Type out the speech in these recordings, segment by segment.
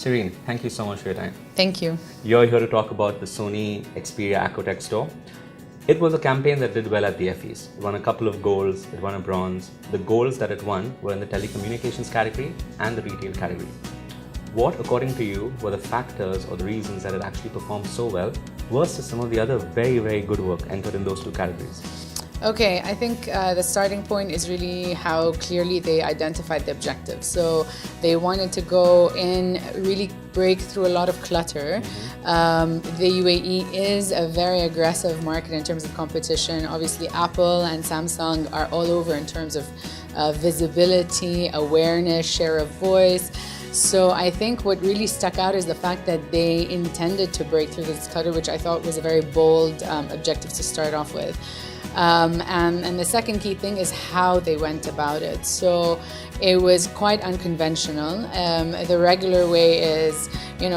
Serene, thank you so much for your time. Thank you. You're here to talk about the Sony Xperia Aquatech store. It was a campaign that did well at the Effies. It won a couple of golds, it won a bronze. The golds that it won were in the telecommunications category and the retail category. What, according to you, were the factors or the reasons that it actually performed so well versus some of the other very, very good work entered in those two categories? Okay, I think the starting point is really how clearly they identified the objective. So they wanted to go in, really break through a lot of clutter. The UAE is a very aggressive market in terms of competition. Obviously, Apple and Samsung are all over in terms of visibility, awareness, share of voice. So I think what really stuck out is the fact that they intended to break through this clutter, which I thought was a very bold objective to start off with. And the second key thing is how they went about it. So it was quite unconventional. The regular way is,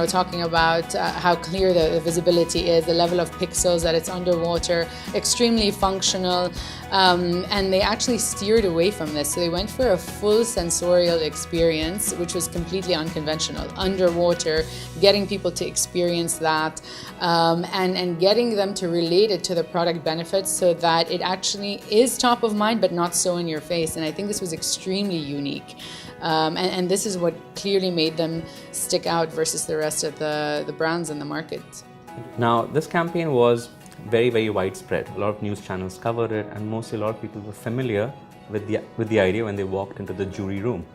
talking about how clear the visibility is, the level of pixels that it's underwater, extremely functional. And they actually steered away from this. So they went for a full sensorial experience, which was completely unconventional. Underwater, getting people to experience that, and getting them to relate it to the product benefits so that it actually is top of mind, but not so in your face. And I think this was extremely unique. And this is what clearly made them stick out versus the rest of the brands in the market. Now, this campaign was very, very widespread. A lot of news channels covered it, and mostly a lot of people were familiar with the idea when they walked into the jury room.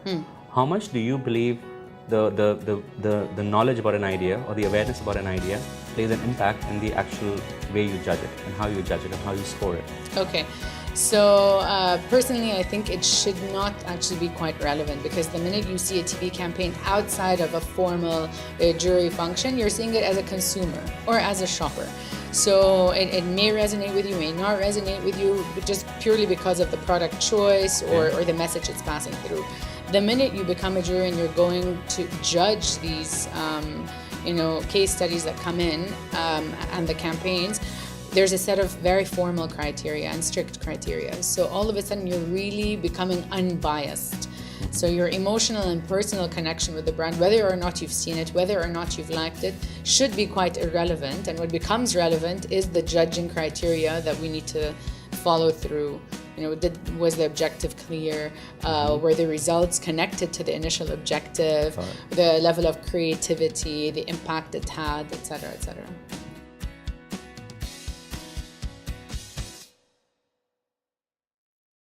How much do you believe the knowledge about an idea or the awareness about an idea plays an impact in the actual way you judge it and how you judge it and how you score it? Okay. So personally, I think it should not actually be quite relevant, because the minute you see a TV campaign outside of a formal jury function, you're seeing it as a consumer or as a shopper. So it may resonate with you, may not resonate with you, but just purely because of the product choice or the message it's passing through. The minute you become a juror and you're going to judge these case studies that come in and the campaigns, there's a set of very formal criteria and strict criteria. So all of a sudden you're really becoming unbiased. So your emotional and personal connection with the brand, whether or not you've seen it, whether or not you've liked it, should be quite irrelevant. And what becomes relevant is the judging criteria that we need to follow through. Was the objective clear? Were the results connected to the initial objective? The level of creativity, the impact it had, etc., etc.